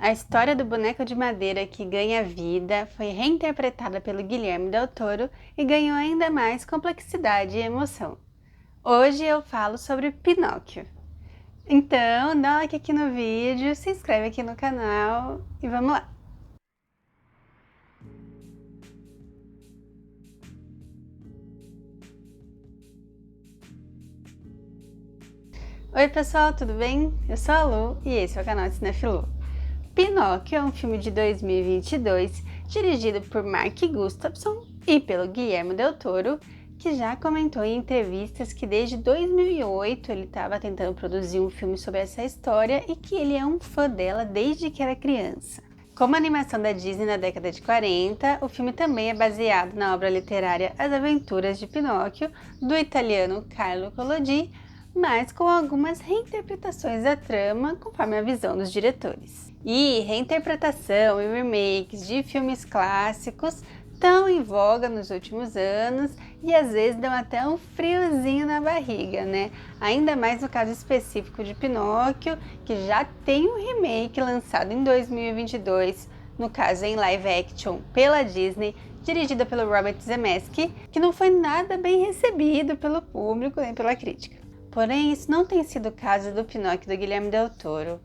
A história do boneco de madeira que ganha vida foi reinterpretada pelo Guilherme Del Toro e ganhou ainda mais complexidade e emoção. Hoje eu falo sobre Pinóquio. Então, dá um like aqui no vídeo, se inscreve aqui no canal e vamos lá! Oi pessoal, tudo bem? Eu sou a Lu e esse é o canal de Cinefilu. Pinóquio é um filme de 2022 dirigido por Mark Gustafson e pelo Guillermo Del Toro, que já comentou em entrevistas que desde 2008 ele estava tentando produzir um filme sobre essa história e que ele é um fã dela desde que era criança. Como animação da Disney na década de 40, o filme também é baseado na obra literária As Aventuras de Pinóquio, do italiano Carlo Collodi, mas com algumas reinterpretações da trama conforme a visão dos diretores. E reinterpretação e remakes de filmes clássicos estão em voga nos últimos anos e às vezes dão até um friozinho na barriga, né? Ainda mais no caso específico de Pinóquio, que já tem um remake lançado em 2022, no caso em live action pela Disney, dirigida pelo Robert Zemeckis, que não foi nada bem recebido pelo público nem pela crítica. Porém, isso não tem sido o caso do Pinóquio do Guilherme Del Toro,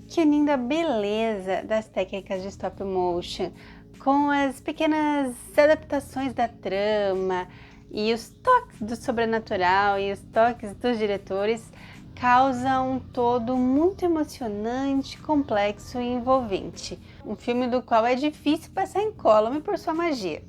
que unindo a beleza das técnicas de stop motion com as pequenas adaptações da trama e os toques do sobrenatural e os toques dos diretores, causa um todo muito emocionante, complexo e envolvente. Um filme do qual é difícil passar incólume por sua magia.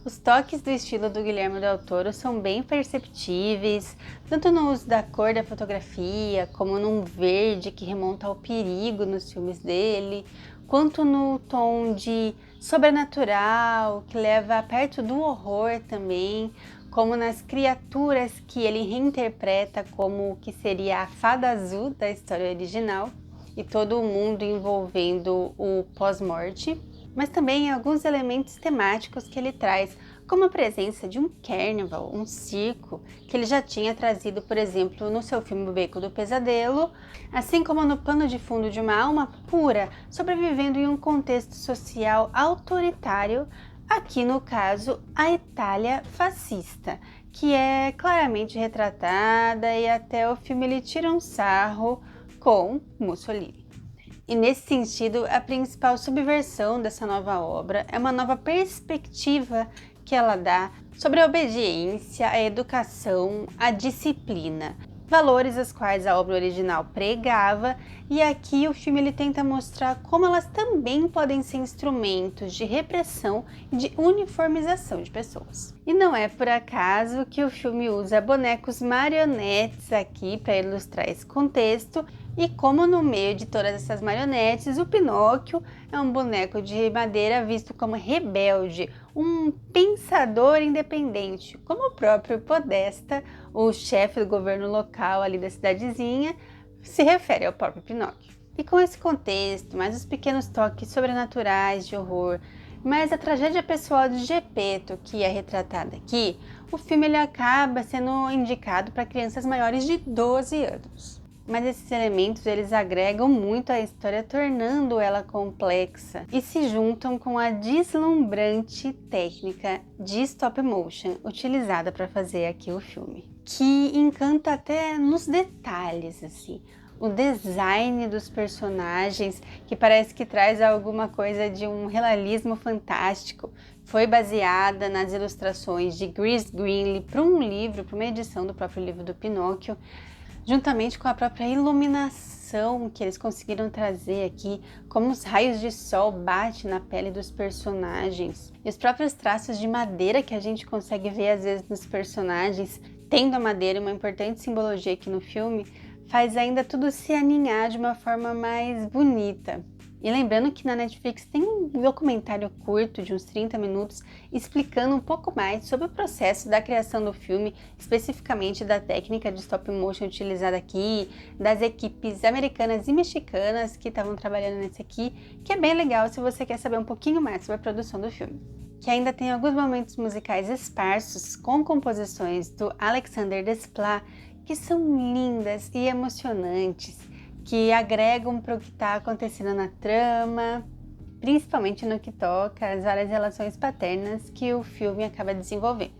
Os toques do estilo do Guilherme Del Toro são bem perceptíveis, tanto no uso da cor da fotografia, como num verde que remonta ao perigo nos filmes dele, quanto no tom de sobrenatural, que leva perto do horror também, como nas criaturas que ele reinterpreta como o que seria a Fada Azul da história original, e todo o mundo envolvendo o pós-morte, mas também alguns elementos temáticos que ele traz, como a presença de um carnival, um circo, que ele já tinha trazido, por exemplo, no seu filme O Beco do Pesadelo, assim como no pano de fundo de uma alma pura, sobrevivendo em um contexto social autoritário, aqui no caso, a Itália fascista, que é claramente retratada e até o filme ele tira um sarro com Mussolini. E nesse sentido, a principal subversão dessa nova obra é uma nova perspectiva que ela dá sobre a obediência, a educação, a disciplina, valores os quais a obra original pregava, e aqui o filme ele tenta mostrar como elas também podem ser instrumentos de repressão e de uniformização de pessoas. E não é por acaso que o filme usa bonecos marionetes aqui para ilustrar esse contexto, e como no meio de todas essas marionetes, o Pinóquio é um boneco de madeira visto como rebelde, um pensador independente, como o próprio Podesta, o chefe do governo local ali da cidadezinha, se refere ao próprio Pinóquio. E com esse contexto, mais os pequenos toques sobrenaturais de horror, mais a tragédia pessoal de Geppetto, que é retratada aqui, o filme ele acaba sendo indicado para crianças maiores de 12 anos. Mas esses elementos eles agregam muito à história, tornando ela complexa e se juntam com a deslumbrante técnica de stop motion utilizada para fazer aqui o filme, que encanta até nos detalhes, assim. O design dos personagens, que parece que traz alguma coisa de um realismo fantástico, foi baseada nas ilustrações de Chris Greenlee para um livro, para uma edição do próprio livro do Pinóquio, juntamente com a própria iluminação que eles conseguiram trazer aqui, como os raios de sol batem na pele dos personagens, e os próprios traços de madeira que a gente consegue ver às vezes nos personagens, tendo a madeira uma importante simbologia aqui no filme, faz ainda tudo se aninhar de uma forma mais bonita. E lembrando que na Netflix tem um documentário curto de uns 30 minutos explicando um pouco mais sobre o processo da criação do filme, especificamente da técnica de stop motion utilizada aqui, das equipes americanas e mexicanas que estavam trabalhando nesse aqui, que é bem legal se você quer saber um pouquinho mais sobre a produção do filme. Que ainda tem alguns momentos musicais esparsos com composições do Alexander Desplat, que são lindas e emocionantes, que agregam para o que está acontecendo na trama, principalmente no que toca às várias relações paternas que o filme acaba desenvolvendo.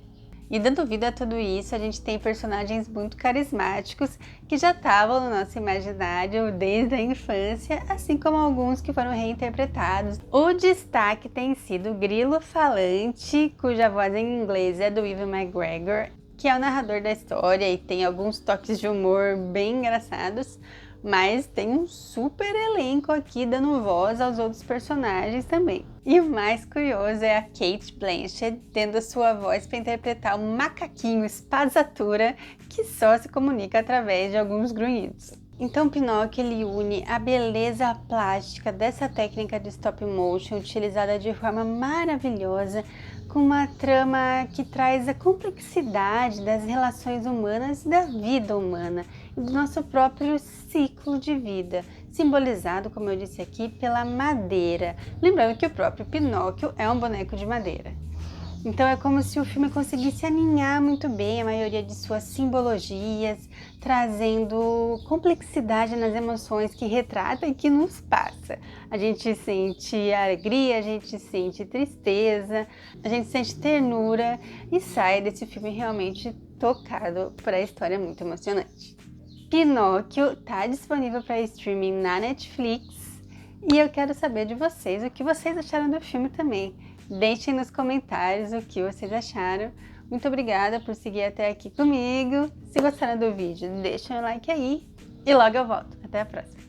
E dando vida a tudo isso, a gente tem personagens muito carismáticos que já estavam no nosso imaginário desde a infância, assim como alguns que foram reinterpretados. O destaque tem sido o Grilo Falante, cuja voz em inglês é do Ewan McGregor, que é o narrador da história e tem alguns toques de humor bem engraçados, mas tem um super elenco aqui dando voz aos outros personagens também. E o mais curioso é a Cate Blanchett tendo a sua voz para interpretar um macaquinho espazatura que só se comunica através de alguns grunhidos. Então Pinóquio ele une a beleza plástica dessa técnica de stop motion utilizada de forma maravilhosa com uma trama que traz a complexidade das relações humanas e da vida humana e do nosso próprio ciclo de vida, simbolizado, como eu disse aqui, pela madeira. Lembrando que o próprio Pinóquio é um boneco de madeira. Então é como se o filme conseguisse alinhar muito bem a maioria de suas simbologias, trazendo complexidade nas emoções que retrata e que nos passa. A gente sente alegria, a gente sente tristeza, a gente sente ternura e sai desse filme realmente tocado por a história muito emocionante. Pinóquio está disponível para streaming na Netflix e eu quero saber de vocês o que vocês acharam do filme também. Deixem nos comentários o que vocês acharam. Muito obrigada por seguir até aqui comigo. Se gostaram do vídeo, deixem um like aí e logo eu volto. Até a próxima!